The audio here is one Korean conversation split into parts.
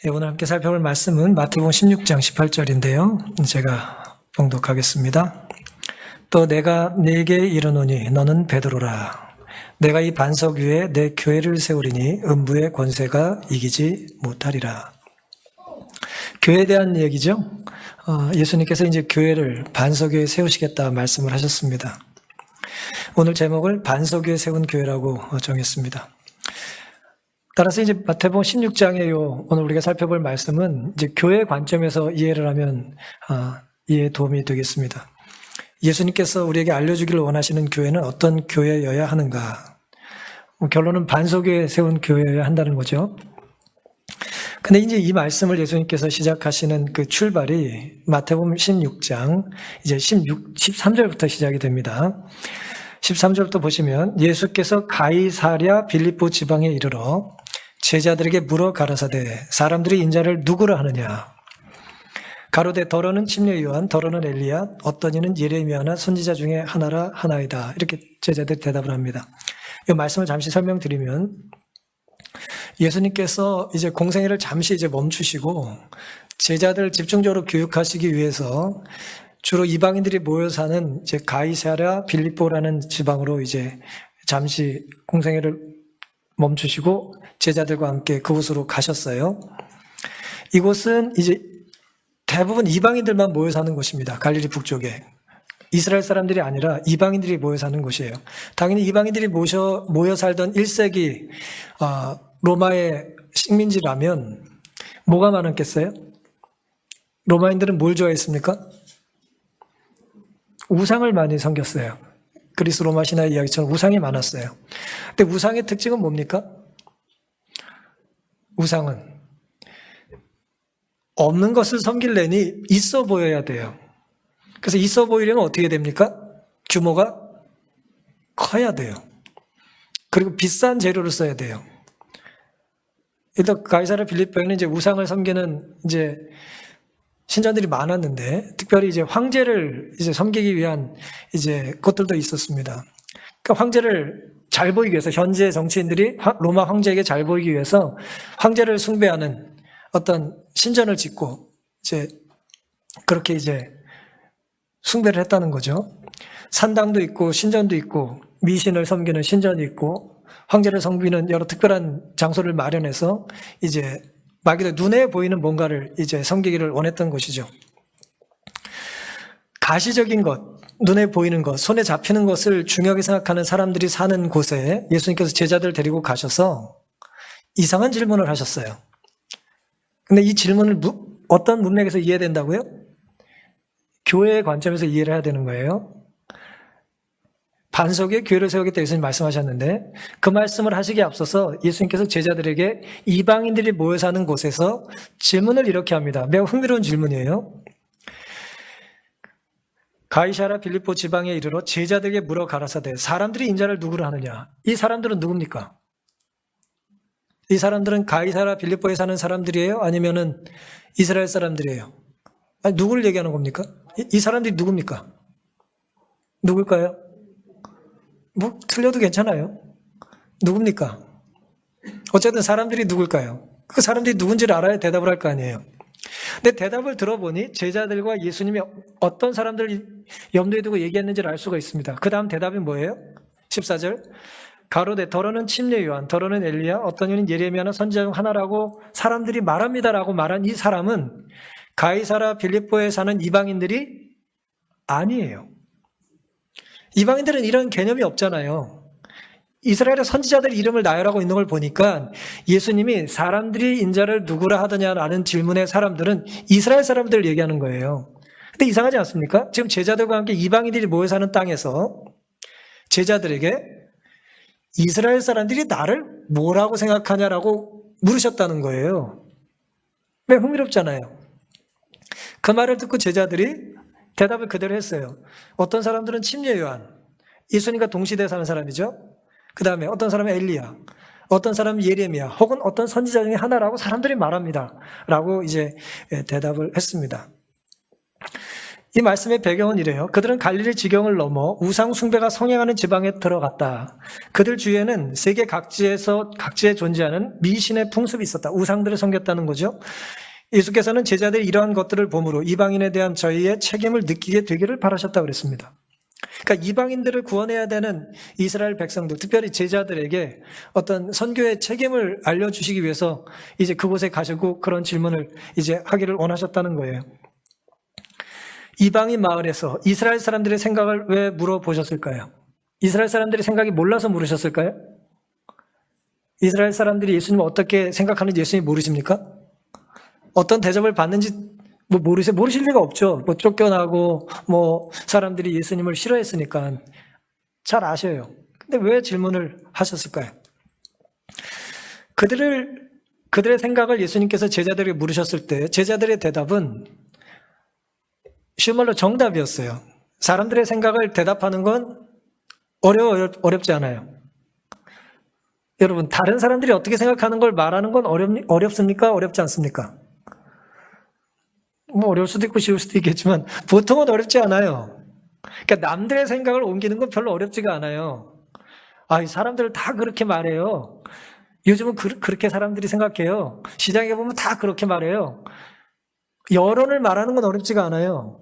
오늘 함께 살펴볼 말씀은 마태복음 16장 18절인데요. 제가 봉독하겠습니다. 또 내가 네게 이르노니 너는 베드로라. 내가 이 반석 위에 내 교회를 세우리니 음부의 권세가 이기지 못하리라. 교회에 대한 얘기죠. 예수님께서 이제 교회를 반석 위에 세우시겠다 말씀을 하셨습니다. 오늘 제목을 반석 위에 세운 교회라고 정했습니다. 따라서 이제 마태복음 16장의 오늘 우리가 살펴볼 말씀은 이제 교회 관점에서 이해를 하면 이해에 도움이 되겠습니다. 예수님께서 우리에게 알려주기를 원하시는 교회는 어떤 교회여야 하는가? 결론은 반석 위에 세운 교회여야 한다는 거죠. 근데 이제 이 말씀을 예수님께서 시작하시는 그 출발이 마태복음 16장 이제 13절부터 시작이 됩니다. 13절부터 보시면 예수께서 가이사랴 빌립보 지방에 이르러 제자들에게 물어 가라사대 사람들이 인자를 누구라 하느냐? 가로되 더러는 침례 요한, 더러는 엘리야, 어떤 이는 예레미야나 선지자 중에 하나라 하나이다. 이렇게 제자들이 대답을 합니다. 이 말씀을 잠시 설명드리면 예수님께서 이제 공생애를 잠시 이제 멈추시고 제자들을 집중적으로 교육하시기 위해서 주로 이방인들이 모여 사는 이제 가이사랴 빌립보라는 지방으로 이제 잠시 공생애를 멈추시고 제자들과 함께 그곳으로 가셨어요. 이곳은 이제 대부분 이방인들만 모여 사는 곳입니다. 갈릴리 북쪽에. 이스라엘 사람들이 아니라 이방인들이 모여 사는 곳이에요. 당연히 이방인들이 모여 살던 1세기 로마의 식민지라면 뭐가 많았겠어요? 로마인들은 뭘 좋아했습니까? 우상을 많이 섬겼어요. 그리스 로마 신화의 이야기처럼 우상이 많았어요. 근데 우상의 특징은 뭡니까? 우상은 없는 것을 섬기려니 있어 보여야 돼요. 그래서 있어 보이려면 어떻게 됩니까? 규모가 커야 돼요. 그리고 비싼 재료를 써야 돼요. 일단 가이사랴 빌립보에는 이제 우상을 섬기는 이제 신전들이 많았는데 특별히 이제 황제를 이제 섬기기 위한 이제 것들도 있었습니다. 그러니까 황제를 잘 보이기 위해서 현재 정치인들이 로마 황제에게 잘 보이기 위해서 황제를 숭배하는 어떤 신전을 짓고 이제 그렇게 이제 숭배를 했다는 거죠. 산당도 있고 신전도 있고 미신을 섬기는 신전이 있고 황제를 섬기는 여러 특별한 장소를 마련해서 이제 말 그대로 눈에 보이는 뭔가를 이제 섬기기를 원했던 것이죠. 가시적인 것, 눈에 보이는 것, 손에 잡히는 것을 중요하게 생각하는 사람들이 사는 곳에 예수님께서 제자들 데리고 가셔서 이상한 질문을 하셨어요. 근데 이 질문을 어떤 문맥에서 이해된다고요? 교회의 관점에서 이해를 해야 되는 거예요. 반석에 교회를 세우겠다 예수님 말씀하셨는데 그 말씀을 하시기에 앞서서 예수님께서 제자들에게 이방인들이 모여 사는 곳에서 질문을 이렇게 합니다. 매우 흥미로운 질문이에요. 가이사랴 빌립보 지방에 이르러 제자들에게 물어 가라사대 사람들이 인자를 누구로 하느냐? 이 사람들은 누굽니까? 이 사람들은 가이사랴 빌립보에 사는 사람들이에요? 아니면은 이스라엘 사람들이에요? 아니, 누구를 얘기하는 겁니까? 이 사람들이 누굽니까? 누굴까요? 뭐 틀려도 괜찮아요. 누굽니까? 어쨌든 사람들이 누굴까요? 그 사람들이 누군지를 알아야 대답을 할 거 아니에요. 근데 대답을 들어보니 제자들과 예수님이 어떤 사람들을 염두에 두고 얘기했는지를 알 수가 있습니다. 그 다음 대답이 뭐예요? 14절 가로되 더러는 침례 요한, 더러는 엘리야, 어떤 이는 예레미야나 선지자 중 하나라고 사람들이 말합니다라고 말한 이 사람은 가이사랴 빌립보에 사는 이방인들이 아니에요. 이방인들은 이런 개념이 없잖아요. 이스라엘의 선지자들 이름을 나열하고 있는 걸 보니까 예수님이 사람들이 인자를 누구라 하더냐라는 질문의 사람들은 이스라엘 사람들을 얘기하는 거예요. 근데 이상하지 않습니까? 지금 제자들과 함께 이방인들이 모여 사는 땅에서 제자들에게 이스라엘 사람들이 나를 뭐라고 생각하냐라고 물으셨다는 거예요. 왜 흥미롭잖아요. 그 말을 듣고 제자들이 대답을 그대로 했어요. 어떤 사람들은 침례 요한, 예수님과 동시대에 사는 사람이죠. 그 다음에 어떤 사람은 엘리야, 어떤 사람은 예레미야, 혹은 어떤 선지자 중에 하나라고 사람들이 말합니다. 라고 이제 대답을 했습니다. 이 말씀의 배경은 이래요. 그들은 갈릴리 지경을 넘어 우상 숭배가 성행하는 지방에 들어갔다. 그들 주위에는 세계 각지에 존재하는 미신의 풍습이 있었다. 우상들을 섬겼다는 거죠. 예수께서는 제자들이 이러한 것들을 보므로 이방인에 대한 저희의 책임을 느끼게 되기를 바라셨다고 그랬습니다. 그러니까 이방인들을 구원해야 되는 이스라엘 백성들, 특별히 제자들에게 어떤 선교의 책임을 알려주시기 위해서 이제 그곳에 가시고 그런 질문을 이제 하기를 원하셨다는 거예요. 이방인 마을에서 이스라엘 사람들의 생각을 왜 물어보셨을까요? 이스라엘 사람들이 생각이 몰라서 물으셨을까요? 이스라엘 사람들이 예수님을 어떻게 생각하는지 예수님 모르십니까? 어떤 대접을 받는지 모르실 리가 없죠. 쫓겨나고 사람들이 예수님을 싫어했으니까 잘 아셔요. 근데 왜 질문을 하셨을까요? 그들의 생각을 예수님께서 제자들에게 물으셨을 때 제자들의 대답은 쉬운 말로 정답이었어요. 사람들의 생각을 대답하는 건 어렵지 않아요. 여러분, 다른 사람들이 어떻게 생각하는 걸 말하는 건 어렵습니까? 어렵지 않습니까? 어려울 수도 있고 쉬울 수도 있겠지만 보통은 어렵지 않아요. 그러니까 남들의 생각을 옮기는 건 별로 어렵지가 않아요. 이 사람들 다 그렇게 말해요. 요즘은 그렇게 사람들이 생각해요. 시장에 보면 다 그렇게 말해요. 여론을 말하는 건 어렵지가 않아요.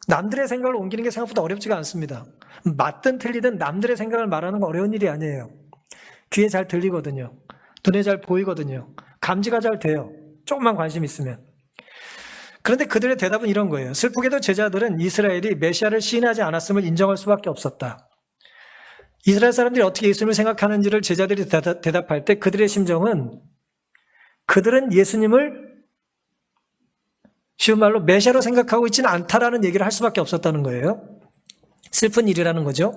남들의 생각을 옮기는 게 생각보다 어렵지가 않습니다. 맞든 틀리든 남들의 생각을 말하는 건 어려운 일이 아니에요. 귀에 잘 들리거든요. 눈에 잘 보이거든요. 감지가 잘 돼요. 조금만 관심 있으면. 그런데 그들의 대답은 이런 거예요. 슬프게도 제자들은 이스라엘이 메시아를 시인하지 않았음을 인정할 수밖에 없었다. 이스라엘 사람들이 어떻게 예수님을 생각하는지를 제자들이 대답할 때 그들의 심정은 그들은 예수님을 쉬운 말로 메시아로 생각하고 있지는 않다라는 얘기를 할 수밖에 없었다는 거예요. 슬픈 일이라는 거죠.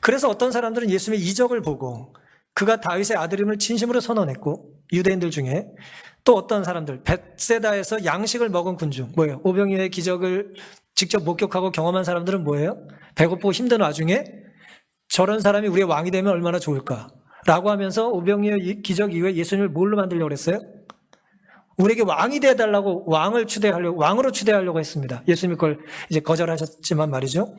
그래서 어떤 사람들은 예수님의 이적을 보고 그가 다윗의 아들임을 진심으로 선언했고 유대인들 중에 또 어떤 사람들 벳세다에서 양식을 먹은 군중 뭐예요? 오병이어의 기적을 직접 목격하고 경험한 사람들은 뭐예요? 배고프고 힘든 와중에 저런 사람이 우리의 왕이 되면 얼마나 좋을까? 라고 하면서 오병이어 기적 이후에 예수님을 뭘로 만들려고 그랬어요? 우리에게 왕이 되어달라고 왕으로 추대하려고 했습니다. 예수님이 그걸 이제 거절하셨지만 말이죠.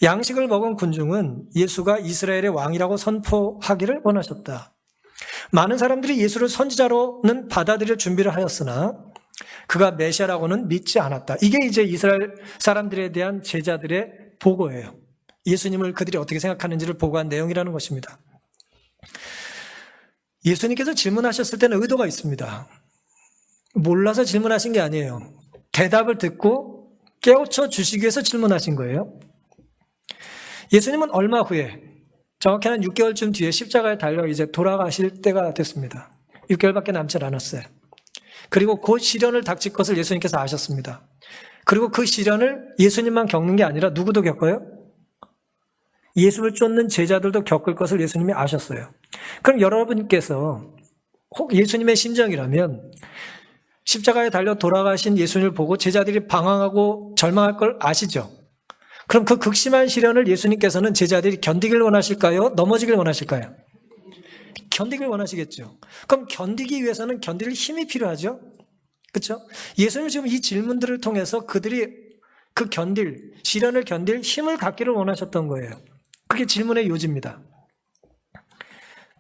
양식을 먹은 군중은 예수가 이스라엘의 왕이라고 선포하기를 원하셨다. 많은 사람들이 예수를 선지자로는 받아들일 준비를 하였으나 그가 메시아라고는 믿지 않았다. 이게 이제 이스라엘 사람들에 대한 제자들의 보고예요. 예수님을 그들이 어떻게 생각하는지를 보고한 내용이라는 것입니다. 예수님께서 질문하셨을 때는 의도가 있습니다. 몰라서 질문하신 게 아니에요. 대답을 듣고 깨우쳐 주시기 위해서 질문하신 거예요. 예수님은 얼마 후에 정확히 한 6개월쯤 뒤에 십자가에 달려 이제 돌아가실 때가 됐습니다. 6개월밖에 남지 않았어요. 그리고 그 시련을 닥칠 것을 예수님께서 아셨습니다. 그리고 그 시련을 예수님만 겪는 게 아니라 누구도 겪어요? 예수를 쫓는 제자들도 겪을 것을 예수님이 아셨어요. 그럼 여러분께서 혹 예수님의 심정이라면 십자가에 달려 돌아가신 예수님을 보고 제자들이 방황하고 절망할 걸 아시죠? 그럼 그 극심한 시련을 예수님께서는 제자들이 견디길 원하실까요? 넘어지길 원하실까요? 견디길 원하시겠죠. 그럼 견디기 위해서는 견딜 힘이 필요하죠. 그렇죠? 예수님은 지금 이 질문들을 통해서 그들이 시련을 견딜 힘을 갖기를 원하셨던 거예요. 그게 질문의 요지입니다.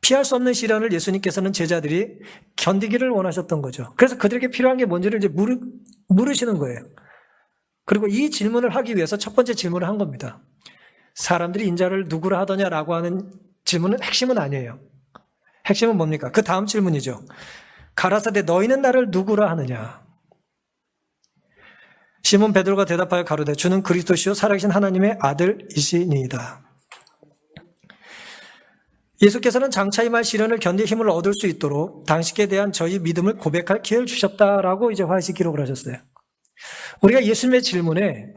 피할 수 없는 시련을 예수님께서는 제자들이 견디기를 원하셨던 거죠. 그래서 그들에게 필요한 게 뭔지를 이제 물으시는 거예요. 그리고 이 질문을 하기 위해서 첫 번째 질문을 한 겁니다. 사람들이 인자를 누구라 하더냐라고 하는 질문은 핵심은 아니에요. 핵심은 뭡니까? 그 다음 질문이죠. 가라사대 너희는 나를 누구라 하느냐? 시몬 베드로가 대답하여 가로되 주는 그리스도시요 살아계신 하나님의 아들이시니이다. 예수께서는 장차 임할 시련을 견딜 힘을 얻을 수 있도록 당신께 대한 저희 믿음을 고백할 기회를 주셨다라고 이제 화시 기록을 하셨어요. 우리가 예수님의 질문에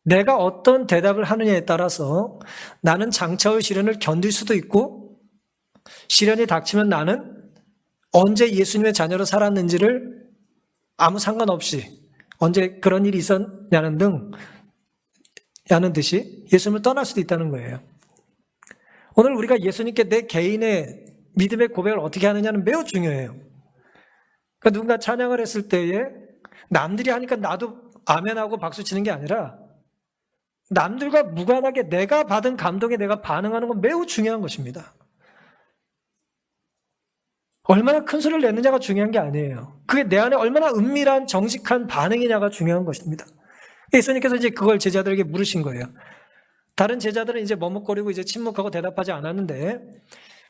내가 어떤 대답을 하느냐에 따라서 나는 장차의 시련을 견딜 수도 있고 시련이 닥치면 나는 언제 예수님의 자녀로 살았는지를 아무 상관없이 언제 그런 일이 있었냐는 듯이 예수님을 떠날 수도 있다는 거예요. 오늘 우리가 예수님께 내 개인의 믿음의 고백을 어떻게 하느냐는 매우 중요해요. 그러니까 누군가 찬양을 했을 때에 남들이 하니까 나도 아멘하고 박수 치는 게 아니라 남들과 무관하게 내가 받은 감동에 내가 반응하는 건 매우 중요한 것입니다. 얼마나 큰 소리를 내느냐가 중요한 게 아니에요. 그게 내 안에 얼마나 은밀한 정직한 반응이냐가 중요한 것입니다. 예수님께서 이제 그걸 제자들에게 물으신 거예요. 다른 제자들은 이제 머뭇거리고 이제 침묵하고 대답하지 않았는데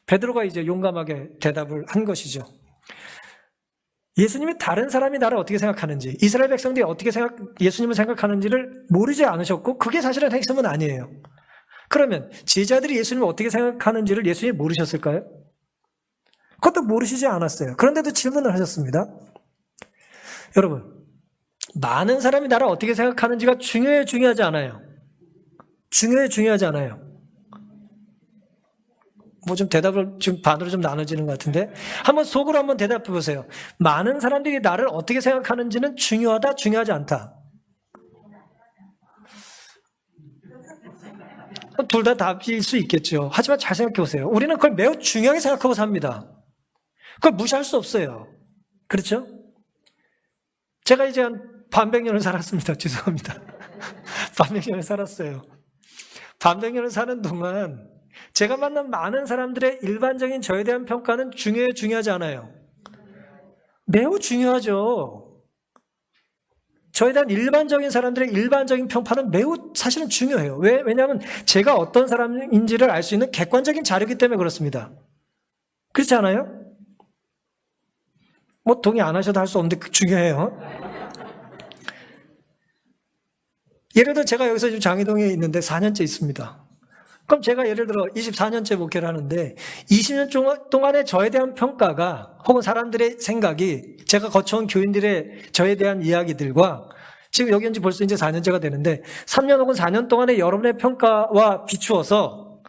베드로가 이제 용감하게 대답을 한 것이죠. 예수님이 다른 사람이 나를 어떻게 생각하는지, 이스라엘 백성들이 어떻게 예수님을 생각하는지를 모르지 않으셨고 그게 사실은 핵심은 아니에요. 그러면 제자들이 예수님을 어떻게 생각하는지를 예수님이 모르셨을까요? 그것도 모르시지 않았어요. 그런데도 질문을 하셨습니다. 여러분, 많은 사람이 나를 어떻게 생각하는지가 중요하지 않아요? 중요하지 않아요. 뭐 좀 대답을 지금 반으로 좀 나눠지는 것 같은데 한번 속으로 한번 대답해 보세요. 많은 사람들이 나를 어떻게 생각하는지는 중요하다, 중요하지 않다? 둘 다 답일 수 있겠죠. 하지만 잘 생각해 보세요. 우리는 그걸 매우 중요하게 생각하고 삽니다. 그걸 무시할 수 없어요. 그렇죠? 제가 이제 한 반백년을 살았습니다. 죄송합니다. 반백년을 살았어요. 반백년을 사는 동안 제가 만난 많은 사람들의 일반적인 저에 대한 평가는 중요하지 않아요. 매우 중요하죠. 저에 대한 일반적인 사람들의 일반적인 평판은 매우 사실은 중요해요. 왜냐하면 제가 어떤 사람인지를 알 수 있는 객관적인 자료이기 때문에 그렇습니다. 그렇지 않아요? 뭐 동의 안 하셔도 할 수 없는데 중요해요. 예를 들어 제가 여기서 지금 장희동에 있는데 4년째 있습니다. 그럼 제가 예를 들어 24년째 목회를 하는데 20년 동안에 저에 대한 평가가 혹은 사람들의 생각이 제가 거쳐온 교인들의 저에 대한 이야기들과 지금 여기 온지 벌써 이제 4년째가 되는데 3년 혹은 4년 동안의 여러분의 평가와 비추어서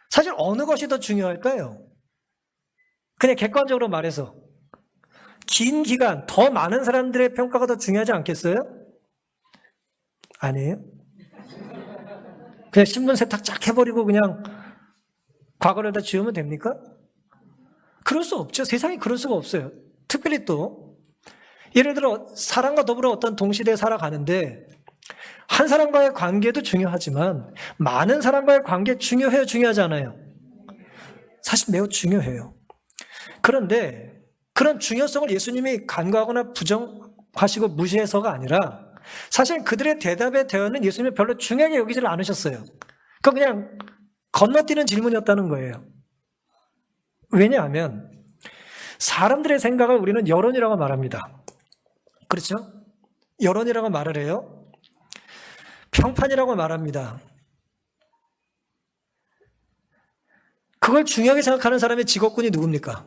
사실 어느 것이 더 중요할까요? 그냥 객관적으로 말해서 긴 기간 더 많은 사람들의 평가가 더 중요하지 않겠어요? 아니에요? 그냥 신문 세탁 쫙 해버리고 그냥 과거를 다 지우면 됩니까? 그럴 수 없죠. 세상에 그럴 수가 없어요. 특별히 또 예를 들어 사람과 더불어 어떤 동시대에 살아가는데 한 사람과의 관계도 중요하지만 많은 사람과의 관계 중요해요? 중요하지 않아요? 사실 매우 중요해요. 그런데 그런 중요성을 예수님이 간과하거나 부정하시고 무시해서가 아니라 사실 그들의 대답의 대화는 예수님이 별로 중요하게 여기지를 않으셨어요. 그냥 건너뛰는 질문이었다는 거예요. 왜냐하면 사람들의 생각을 우리는 여론이라고 말합니다. 그렇죠? 여론이라고 말을 해요. 평판이라고 말합니다. 그걸 중요하게 생각하는 사람의 직업군이 누굽니까?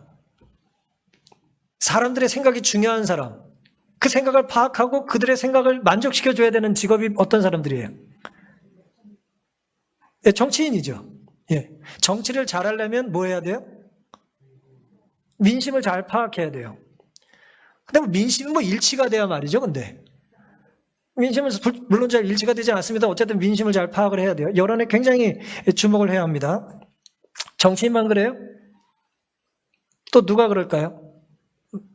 사람들의 생각이 중요한 사람, 그 생각을 파악하고 그들의 생각을 만족시켜줘야 되는 직업이 어떤 사람들이에요? 예, 정치인이죠. 예, 정치를 잘하려면 뭐 해야 돼요? 민심을 잘 파악해야 돼요. 근데 민심은 뭐 일치가 돼야 말이죠. 근데 민심은 물론 잘 일치가 되지 않습니다. 어쨌든 민심을 잘 파악을 해야 돼요. 여론에 굉장히 주목을 해야 합니다. 정치인만 그래요? 또 누가 그럴까요?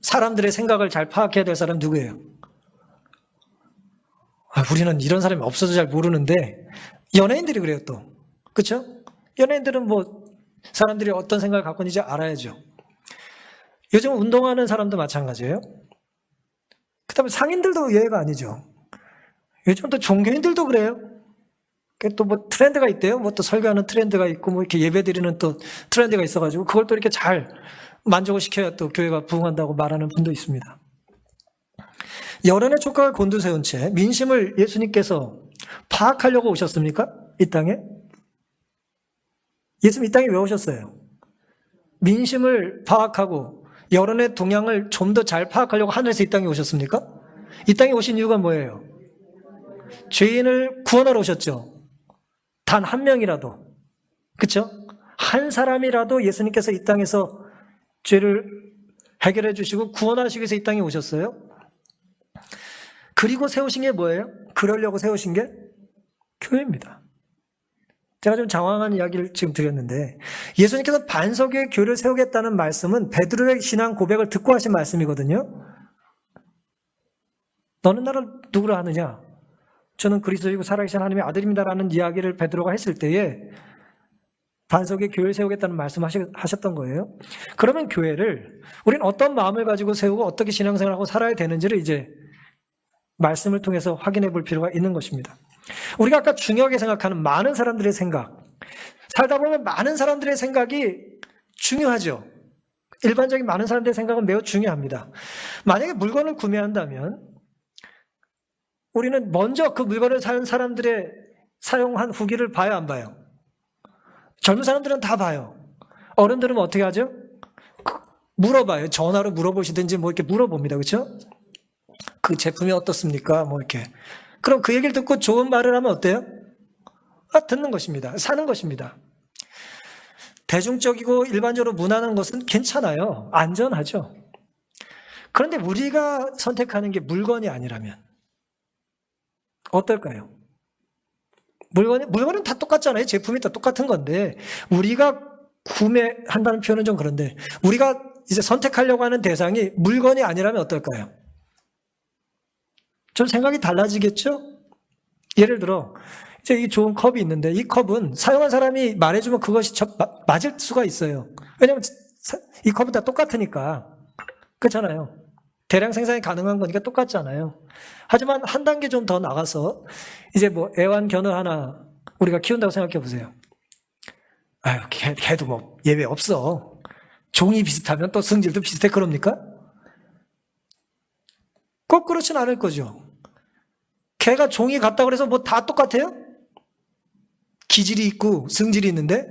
사람들의 생각을 잘 파악해야 될 사람 누구예요? 우리는 이런 사람이 없어서 잘 모르는데 연예인들이 그래요 또. 그렇죠? 연예인들은 뭐 사람들이 어떤 생각을 갖고 있는지 알아야죠. 요즘 운동하는 사람도 마찬가지예요. 그 다음에 상인들도 예외가 아니죠. 요즘 또 종교인들도 그래요. 또 뭐 트렌드가 있대요. 뭐 또 설교하는 트렌드가 있고 뭐 이렇게 예배 드리는 또 트렌드가 있어가지고 그걸 또 이렇게 잘 만족을 시켜야 또 교회가 부흥한다고 말하는 분도 있습니다. 여론의 촉각을 곤두세운 채 민심을 예수님께서 파악하려고 오셨습니까? 이 땅에? 예수님 이 땅에 왜 오셨어요? 민심을 파악하고 여론의 동향을 좀 더 잘 파악하려고 하늘에서 이 땅에 오셨습니까? 이 땅에 오신 이유가 뭐예요? 죄인을 구원하러 오셨죠. 단 한 명이라도, 그렇죠? 한 사람이라도 예수님께서 이 땅에서 죄를 해결해 주시고 구원하시기 위해서 이 땅에 오셨어요. 그리고 세우신 게 뭐예요? 그러려고 세우신 게 교회입니다. 제가 좀 장황한 이야기를 지금 드렸는데 예수님께서 반석 위에 교회를 세우겠다는 말씀은 베드로의 신앙 고백을 듣고 하신 말씀이거든요. 너는 나를 누구로 하느냐? 저는 그리스도이고 살아계신 하나님의 아들입니다라는 이야기를 베드로가 했을 때에 반석에 교회를 세우겠다는 말씀하셨던 거예요. 그러면 교회를 우리는 어떤 마음을 가지고 세우고 어떻게 신앙생활하고 살아야 되는지를 이제 말씀을 통해서 확인해 볼 필요가 있는 것입니다. 우리가 아까 중요하게 생각하는 많은 사람들의 생각, 살다 보면 많은 사람들의 생각이 중요하죠. 일반적인 많은 사람들의 생각은 매우 중요합니다. 만약에 물건을 구매한다면 우리는 먼저 그 물건을 사는 사람들의 사용한 후기를 봐야 안 봐요? 젊은 사람들은 다 봐요. 어른들은 어떻게 하죠? 물어봐요. 전화로 물어보시든지 뭐 이렇게 물어봅니다. 그렇죠? 그 제품이 어떻습니까? 뭐 이렇게. 그럼 그 얘기를 듣고 좋은 말을 하면 어때요? 듣는 것입니다. 사는 것입니다. 대중적이고 일반적으로 무난한 것은 괜찮아요. 안전하죠. 그런데 우리가 선택하는 게 물건이 아니라면 어떨까요? 물건은 다 똑같잖아요. 제품이 다 똑같은 건데 우리가 구매한다는 표현은 좀 그런데 우리가 이제 선택하려고 하는 대상이 물건이 아니라면 어떨까요? 좀 생각이 달라지겠죠? 예를 들어 이제 이 좋은 컵이 있는데 이 컵은 사용한 사람이 말해주면 그것이 맞을 수가 있어요. 왜냐하면 이 컵은 다 똑같으니까. 그렇잖아요. 대량 생산이 가능한 거니까 똑같잖아요. 하지만 한 단계 좀 더 나가서 이제 뭐 애완견을 하나 우리가 키운다고 생각해 보세요. 아유, 걔도 뭐 예외 없어. 종이 비슷하면 또 성질도 비슷해. 그럽니까? 꼭 그렇진 않을 거죠. 걔가 종이 같다고 그래서 뭐 다 똑같아요? 기질이 있고 성질이 있는데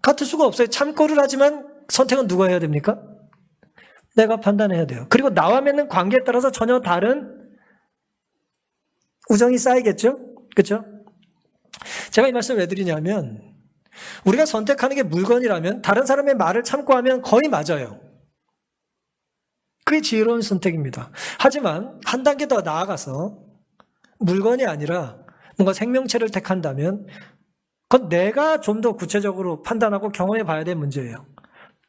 같을 수가 없어요. 참고를 하지만 선택은 누가 해야 됩니까? 내가 판단해야 돼요. 그리고 나와 맺는 관계에 따라서 전혀 다른 우정이 쌓이겠죠? 그렇죠? 제가 이 말씀을 왜 드리냐면 우리가 선택하는 게 물건이라면 다른 사람의 말을 참고하면 거의 맞아요. 그게 지혜로운 선택입니다. 하지만 한 단계 더 나아가서 물건이 아니라 뭔가 생명체를 택한다면 그건 내가 좀 더 구체적으로 판단하고 경험해 봐야 될 문제예요.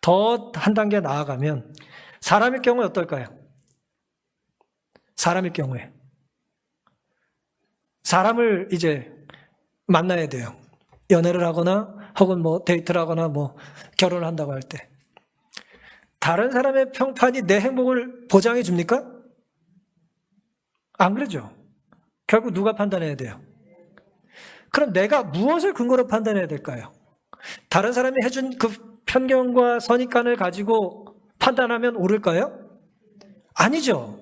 더 한 단계 나아가면 사람일 경우에 어떨까요? 사람일 경우에 사람을 이제 만나야 돼요. 연애를 하거나 혹은 뭐 데이트를 하거나 뭐 결혼을 한다고 할 때 다른 사람의 평판이 내 행복을 보장해 줍니까? 안 그러죠. 결국 누가 판단해야 돼요? 그럼 내가 무엇을 근거로 판단해야 될까요? 다른 사람이 해준 그 편견과 선입관을 가지고 판단하면 옳을까요? 아니죠.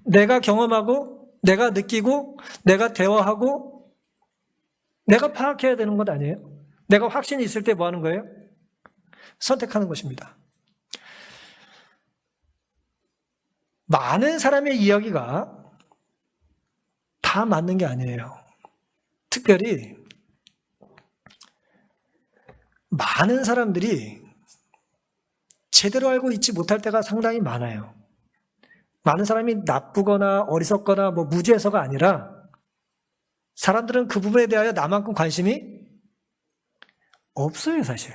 내가 경험하고 내가 느끼고 내가 대화하고 내가 파악해야 되는 것 아니에요? 내가 확신이 있을 때 뭐 하는 거예요? 선택하는 것입니다. 많은 사람의 이야기가 다 맞는 게 아니에요. 특별히 많은 사람들이 제대로 알고 있지 못할 때가 상당히 많아요. 많은 사람이 나쁘거나 어리석거나 뭐 무지해서가 아니라 사람들은 그 부분에 대하여 나만큼 관심이 없어요, 사실.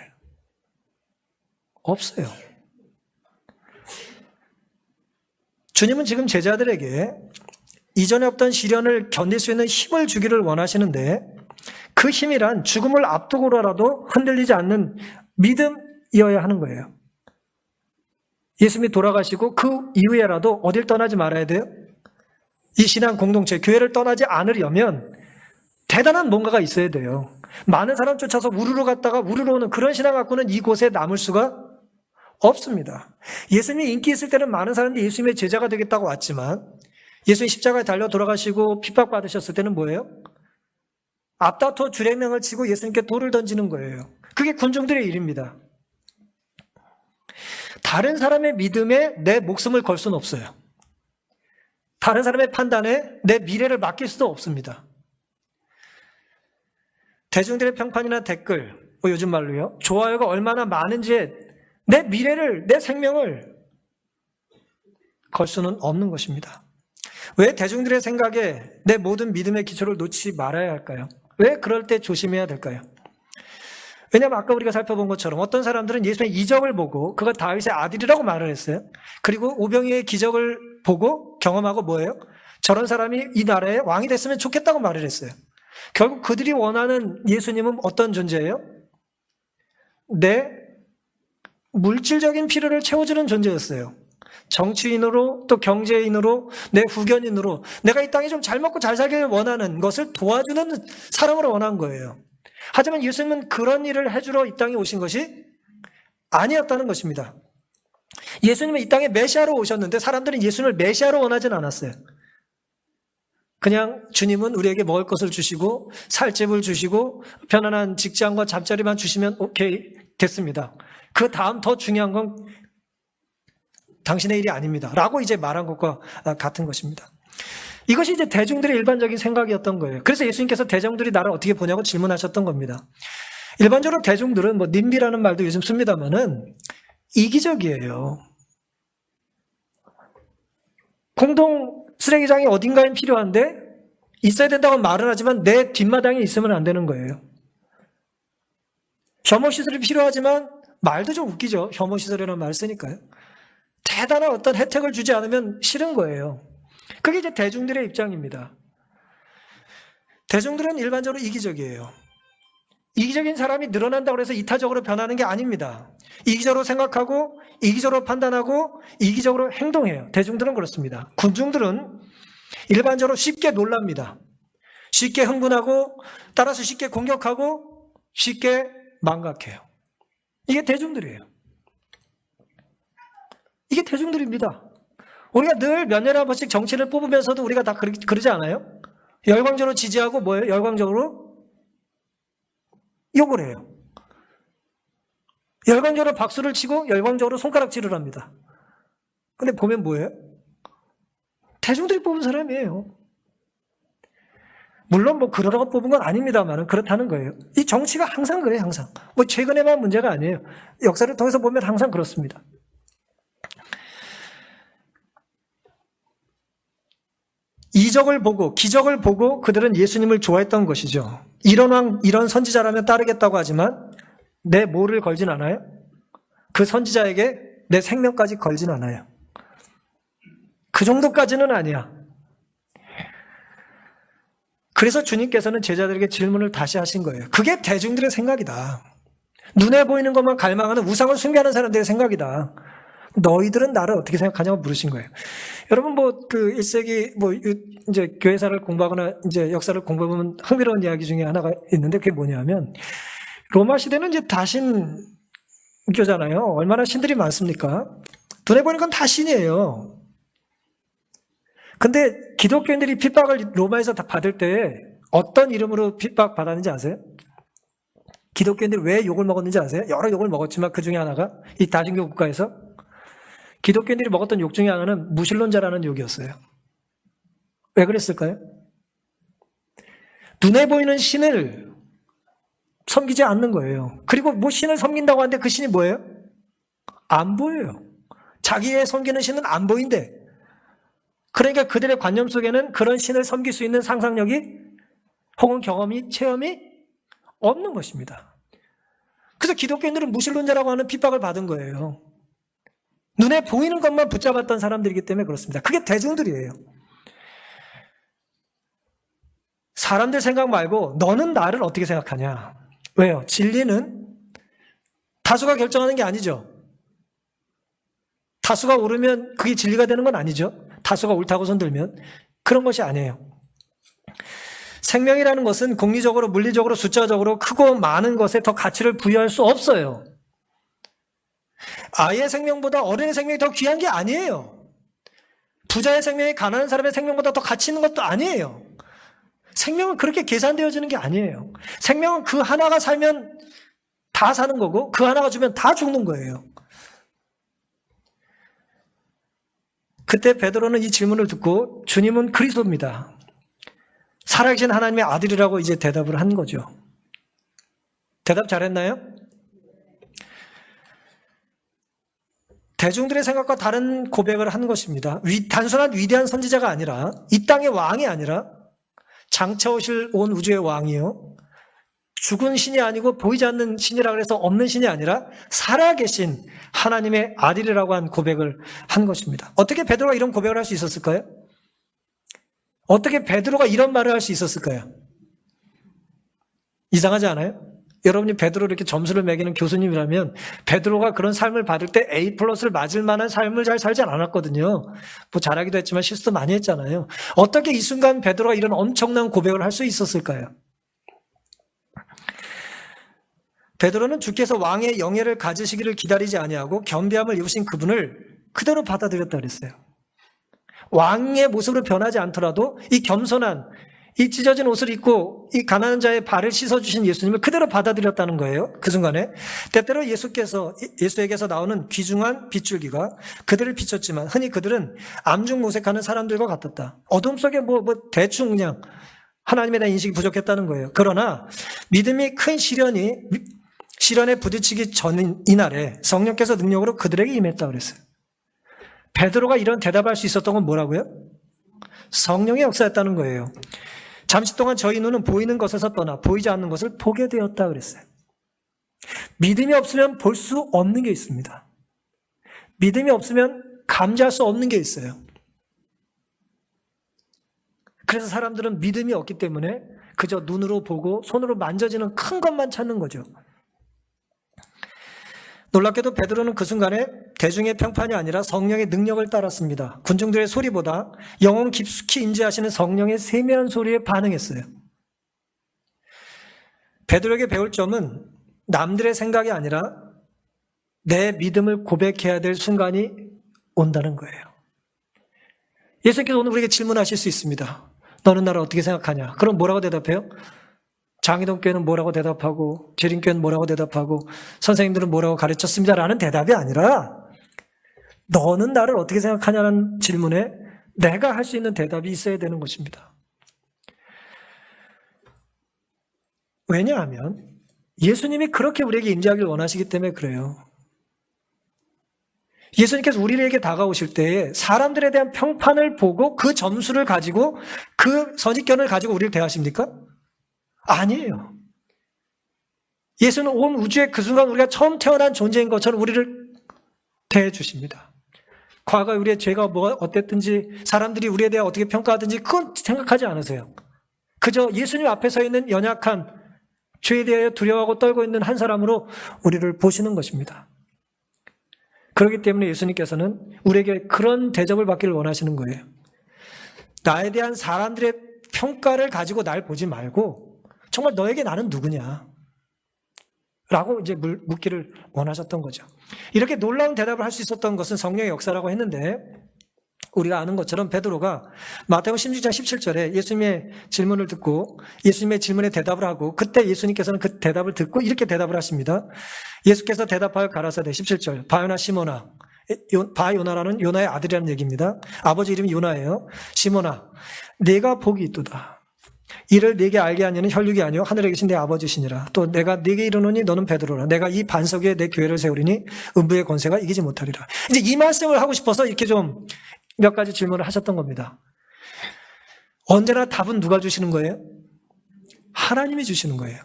없어요. 주님은 지금 제자들에게 이전에 없던 시련을 견딜 수 있는 힘을 주기를 원하시는데 그 힘이란 죽음을 앞두고라도 흔들리지 않는 믿음이어야 하는 거예요. 예수님이 돌아가시고 그 이후에라도 어딜 떠나지 말아야 돼요? 이 신앙 공동체, 교회를 떠나지 않으려면 대단한 뭔가가 있어야 돼요. 많은 사람 쫓아서 우르르 갔다가 우르르 오는 그런 신앙 갖고는 이곳에 남을 수가 없습니다. 예수님이 인기 있을 때는 많은 사람들이 예수님의 제자가 되겠다고 왔지만 예수님 십자가에 달려 돌아가시고 핍박받으셨을 때는 뭐예요? 앞다퉈 주례명을 치고 예수님께 돌을 던지는 거예요. 그게 군중들의 일입니다. 다른 사람의 믿음에 내 목숨을 걸 수는 없어요. 다른 사람의 판단에 내 미래를 맡길 수도 없습니다. 대중들의 평판이나 댓글, 뭐 요즘 말로요, 좋아요가 얼마나 많은지에 내 미래를, 내 생명을 걸 수는 없는 것입니다. 왜 대중들의 생각에 내 모든 믿음의 기초를 놓지 말아야 할까요? 왜 그럴 때 조심해야 될까요? 왜냐하면 아까 우리가 살펴본 것처럼 어떤 사람들은 예수의 이적을 보고 그가 다윗의 아들이라고 말을 했어요. 그리고 오병이의 기적을 보고 경험하고 뭐예요? 저런 사람이 이 나라의 왕이 됐으면 좋겠다고 말을 했어요. 결국 그들이 원하는 예수님은 어떤 존재예요? 내 물질적인 필요를 채워주는 존재였어요. 정치인으로 또 경제인으로 내 후견인으로 내가 이 땅에 좀 잘 먹고 잘 살기를 원하는 것을 도와주는 사람으로 원한 거예요. 하지만 예수님은 그런 일을 해주러 이 땅에 오신 것이 아니었다는 것입니다. 예수님은 이 땅에 메시아로 오셨는데 사람들은 예수님을 메시아로 원하진 않았어요. 그냥 주님은 우리에게 먹을 것을 주시고 살 집을 주시고 편안한 직장과 잠자리만 주시면 오케이 됐습니다. 그 다음 더 중요한 건 당신의 일이 아닙니다. 라고 이제 말한 것과 같은 것입니다. 이것이 이제 대중들의 일반적인 생각이었던 거예요. 그래서 예수님께서 대중들이 나를 어떻게 보냐고 질문하셨던 겁니다. 일반적으로 대중들은 뭐 님비라는 말도 요즘 씁니다만은 이기적이에요. 공동 쓰레기장이 어딘가에 필요한데 있어야 된다고 말은 하지만 내 뒷마당에 있으면 안 되는 거예요. 혐오시설이 필요하지만 말도 좀 웃기죠. 혐오시설이라는 말 쓰니까요. 대단한 어떤 혜택을 주지 않으면 싫은 거예요. 그게 이제 대중들의 입장입니다. 대중들은 일반적으로 이기적이에요. 이기적인 사람이 늘어난다고 해서 이타적으로 변하는 게 아닙니다. 이기적으로 생각하고 이기적으로 판단하고 이기적으로 행동해요. 대중들은 그렇습니다. 군중들은 일반적으로 쉽게 놀랍니다. 쉽게 흥분하고 따라서 쉽게 공격하고 쉽게 망각해요. 이게 대중들이에요. 이게 대중들입니다. 우리가 늘 몇 년에 한 번씩 정치를 뽑으면서도 우리가 다 그러지 않아요? 열광적으로 지지하고 뭐예요? 열광적으로 욕을 해요. 열광적으로 박수를 치고 열광적으로 손가락질을 합니다. 근데 보면 뭐예요? 대중들이 뽑은 사람이에요. 물론 뭐 그러라고 뽑은 건 아닙니다만 그렇다는 거예요. 이 정치가 항상 그래요. 항상. 뭐 최근에만 문제가 아니에요. 역사를 통해서 보면 항상 그렇습니다. 이적을 보고 기적을 보고 그들은 예수님을 좋아했던 것이죠. 이런 왕, 이런 선지자라면 따르겠다고 하지만 내 뭐를 걸진 않아요? 그 선지자에게 내 생명까지 걸진 않아요. 그 정도까지는 아니야. 그래서 주님께서는 제자들에게 질문을 다시 하신 거예요. 그게 대중들의 생각이다. 눈에 보이는 것만 갈망하는 우상을 숭배하는 사람들의 생각이다. 너희들은 나를 어떻게 생각하냐고 물으신 거예요. 여러분 그 1세기 이제 교회사를 공부하거나 이제 역사를 공부하면 흥미로운 이야기 중에 하나가 있는데 그게 뭐냐면 로마 시대는 이제 다신교잖아요. 얼마나 신들이 많습니까? 눈에 보이는 건 다 신이에요. 근데 기독교인들이 핍박을 로마에서 다 받을 때 어떤 이름으로 핍박 받았는지 아세요? 기독교인들이 왜 욕을 먹었는지 아세요? 여러 욕을 먹었지만 그 중에 하나가 이 다신교 국가에서 기독교인들이 먹었던 욕 중에 하나는 무신론자라는 욕이었어요. 왜 그랬을까요? 눈에 보이는 신을 섬기지 않는 거예요. 그리고 뭐 신을 섬긴다고 하는데 그 신이 뭐예요? 안 보여요. 자기의 섬기는 신은 안 보인대. 그러니까 그들의 관념 속에는 그런 신을 섬길 수 있는 상상력이 혹은 경험이, 체험이 없는 것입니다. 그래서 기독교인들은 무신론자라고 하는 핍박을 받은 거예요. 눈에 보이는 것만 붙잡았던 사람들이기 때문에 그렇습니다. 그게 대중들이에요. 사람들 생각 말고 너는 나를 어떻게 생각하냐? 왜요? 진리는 다수가 결정하는 게 아니죠. 다수가 옳으면 그게 진리가 되는 건 아니죠. 다수가 옳다고 손들면 그런 것이 아니에요. 생명이라는 것은 공리적으로, 물리적으로, 숫자적으로 크고 많은 것에 더 가치를 부여할 수 없어요. 아이의 생명보다 어른의 생명이 더 귀한 게 아니에요. 부자의 생명이 가난한 사람의 생명보다 더 가치 있는 것도 아니에요. 생명은 그렇게 계산되어지는 게 아니에요. 생명은 그 하나가 살면 다 사는 거고 그 하나가 주면 다 죽는 거예요. 그때 베드로는 이 질문을 듣고 주님은 그리스도입니다. 살아계신 하나님의 아들이라고 이제 대답을 한 거죠. 대답 잘했나요? 대중들의 생각과 다른 고백을 한 것입니다. 단순한 위대한 선지자가 아니라 이 땅의 왕이 아니라 장차 오실 온 우주의 왕이요. 죽은 신이 아니고 보이지 않는 신이라고 해서 없는 신이 아니라 살아계신 하나님의 아들이라고 한 고백을 한 것입니다. 어떻게 베드로가 이런 고백을 할 수 있었을까요? 어떻게 베드로가 이런 말을 할 수 있었을까요? 이상하지 않아요? 여러분이 베드로 이렇게 점수를 매기는 교수님이라면 베드로가 그런 삶을 받을 때 A+를 맞을 만한 삶을 잘 살지 않았거든요. 뭐 잘하기도 했지만 실수도 많이 했잖아요. 어떻게 이 순간 베드로가 이런 엄청난 고백을 할 수 있었을까요? 베드로는 주께서 왕의 영예를 가지시기를 기다리지 아니하고 겸비함을 입으신 그분을 그대로 받아들였다 그랬어요. 왕의 모습으로 변하지 않더라도 이 겸손한, 이 찢어진 옷을 입고 이 가난한 자의 발을 씻어주신 예수님을 그대로 받아들였다는 거예요. 그 순간에. 때때로 예수에게서 나오는 귀중한 빗줄기가 그들을 비췄지만 흔히 그들은 암중모색하는 사람들과 같았다. 어둠 속에 대충 그냥 하나님에 대한 인식이 부족했다는 거예요. 그러나 믿음이 큰 시련에 부딪히기 전인 이날에 성령께서 능력으로 그들에게 임했다 그랬어요. 베드로가 이런 대답할 수 있었던 건 뭐라고요? 성령의 역사였다는 거예요. 잠시 동안 저희 눈은 보이는 것에서 떠나 보이지 않는 것을 보게 되었다 그랬어요. 믿음이 없으면 볼 수 없는 게 있습니다. 믿음이 없으면 감지할 수 없는 게 있어요. 그래서 사람들은 믿음이 없기 때문에 그저 눈으로 보고 손으로 만져지는 큰 것만 찾는 거죠. 놀랍게도 베드로는 그 순간에 대중의 평판이 아니라 성령의 능력을 따랐습니다. 군중들의 소리보다 영혼 깊숙이 인지하시는 성령의 세미한 소리에 반응했어요. 베드로에게 배울 점은 남들의 생각이 아니라 내 믿음을 고백해야 될 순간이 온다는 거예요. 예수님께서 오늘 우리에게 질문하실 수 있습니다. 너는 나를 어떻게 생각하냐? 그럼 뭐라고 대답해요? 장희동 교회는 뭐라고 대답하고 재림교회는 뭐라고 대답하고 선생님들은 뭐라고 가르쳤습니다라는 대답이 아니라 너는 나를 어떻게 생각하냐는 질문에 내가 할 수 있는 대답이 있어야 되는 것입니다. 왜냐하면 예수님이 그렇게 우리에게 임재하기를 원하시기 때문에 그래요. 예수님께서 우리에게 다가오실 때에 사람들에 대한 평판을 보고 그 점수를 가지고 그 선입견을 가지고 우리를 대하십니까? 아니에요. 예수는 온 우주의 그 순간 우리가 처음 태어난 존재인 것처럼 우리를 대해 주십니다. 과거에 우리의 죄가 뭐가 어땠든지 사람들이 우리에 대해 어떻게 평가하든지 그건 생각하지 않으세요. 그저 예수님 앞에 서 있는 연약한 죄에 대하여 두려워하고 떨고 있는 한 사람으로 우리를 보시는 것입니다. 그렇기 때문에 예수님께서는 우리에게 그런 대접을 받기를 원하시는 거예요. 나에 대한 사람들의 평가를 가지고 날 보지 말고 정말 너에게 나는 누구냐? 라고 이제 묻기를 원하셨던 거죠. 이렇게 놀라운 대답을 할 수 있었던 것은 성령의 역사라고 했는데 우리가 아는 것처럼 베드로가 마태복음 16장 17절에 예수님의 질문을 듣고 예수님의 질문에 대답을 하고 그때 예수님께서는 그 대답을 듣고 이렇게 대답을 하십니다. 예수께서 대답하여 가라사대 17절 바요나 시몬아 바요나라는 요나의 아들이라는 얘기입니다. 아버지 이름이 요나예요. 시몬아 네가 복이 있도다. 이를 네게 알게 하냐는 혈육이 아니요 하늘에 계신 내 아버지시니라. 또 내가 네게 이르노니 너는 베드로라. 내가 이 반석 위에 내 교회를 세우리니 음부의 권세가 이기지 못하리라. 이제 이 말씀을 하고 싶어서 이렇게 좀 몇 가지 질문을 하셨던 겁니다. 언제나 답은 누가 주시는 거예요? 하나님이 주시는 거예요.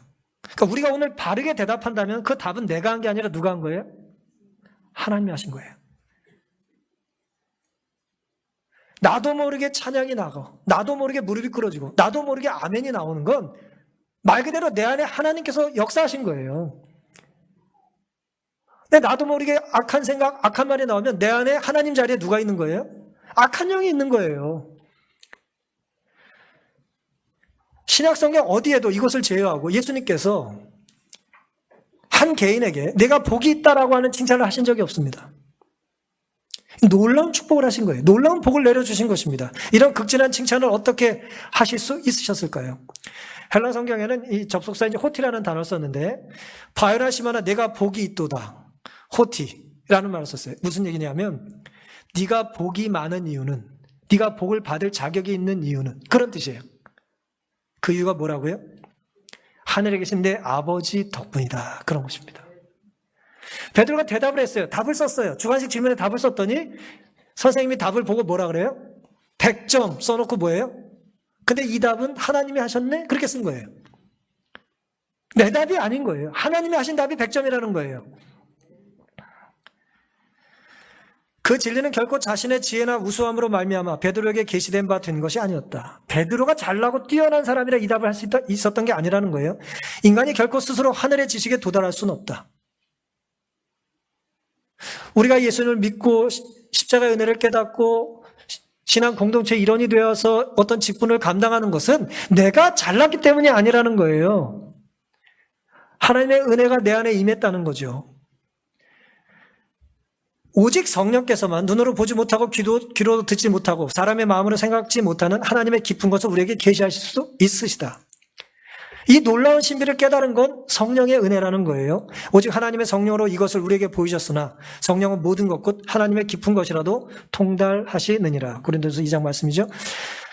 그러니까 우리가 오늘 바르게 대답한다면 그 답은 내가 한 게 아니라 누가 한 거예요? 하나님이 하신 거예요. 나도 모르게 찬양이 나가고 나도 모르게 무릎이 꿇어지고 나도 모르게 아멘이 나오는 건 말 그대로 내 안에 하나님께서 역사하신 거예요. 근데 나도 모르게 악한 생각, 악한 말이 나오면 내 안에 하나님 자리에 누가 있는 거예요? 악한 영이 있는 거예요. 신약성경 어디에도 이것을 제외하고 예수님께서 한 개인에게 내가 복이 있다라고 하는 칭찬을 하신 적이 없습니다. 놀라운 축복을 하신 거예요. 놀라운 복을 내려주신 것입니다. 이런 극진한 칭찬을 어떻게 하실 수 있으셨을까요? 헬라 성경에는 이 접속사인 호티라는 단어를 썼는데 바요나 시몬아 내가 복이 있도다. 호티라는 말을 썼어요. 무슨 얘기냐면 네가 복이 많은 이유는 네가 복을 받을 자격이 있는 이유는 그런 뜻이에요. 그 이유가 뭐라고요? 하늘에 계신 내 아버지 덕분이다. 그런 것입니다. 베드로가 대답을 했어요. 답을 썼어요. 주관식 질문에 답을 썼더니 선생님이 답을 보고 뭐라 그래요? 100점 써놓고 뭐예요? 근데 이 답은 하나님이 하셨네? 그렇게 쓴 거예요. 내 답이 아닌 거예요. 하나님이 하신 답이 100점이라는 거예요. 그 진리는 결코 자신의 지혜나 우수함으로 말미암아 베드로에게 계시된 바 된 것이 아니었다. 베드로가 잘나고 뛰어난 사람이라 이 답을 할 수 있었던 게 아니라는 거예요. 인간이 결코 스스로 하늘의 지식에 도달할 수는 없다. 우리가 예수님을 믿고 십자가의 은혜를 깨닫고 신앙 공동체의 일원이 되어서 어떤 직분을 감당하는 것은 내가 잘났기 때문이 아니라는 거예요. 하나님의 은혜가 내 안에 임했다는 거죠. 오직 성령께서만 눈으로 보지 못하고 귀로 듣지 못하고 사람의 마음으로 생각지 못하는 하나님의 깊은 것을 우리에게 계시하실 수 있으시다. 이 놀라운 신비를 깨달은 건 성령의 은혜라는 거예요. 오직 하나님의 성령으로 이것을 우리에게 보이셨으나 성령은 모든 것 곧 하나님의 깊은 것이라도 통달하시느니라. 고린도서 2장 말씀이죠.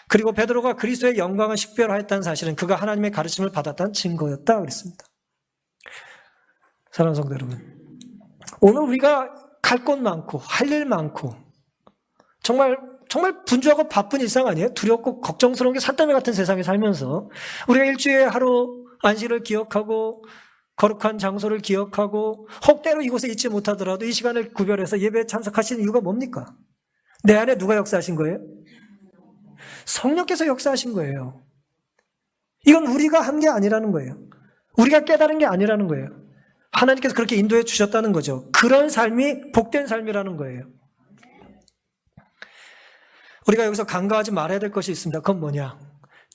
그리고 베드로가 그리스도의 영광을 식별하였다는 사실은 그가 하나님의 가르침을 받았다는 증거였다 그랬습니다. 사랑하는 성도 여러분, 오늘 우리가 갈 곳 많고 할 일 많고 정말 분주하고 바쁜 일상 아니에요? 두렵고 걱정스러운 게 산더미 같은 세상에 살면서 우리가 일주일에 하루 안식을 기억하고 거룩한 장소를 기억하고 혹 때로 이곳에 있지 못하더라도 이 시간을 구별해서 예배에 참석하시는 이유가 뭡니까? 내 안에 누가 역사하신 거예요? 성령께서 역사하신 거예요. 이건 우리가 한 게 아니라는 거예요. 우리가 깨달은 게 아니라는 거예요. 하나님께서 그렇게 인도해 주셨다는 거죠. 그런 삶이 복된 삶이라는 거예요. 우리가 여기서 간과하지 말아야 될 것이 있습니다. 그건 뭐냐?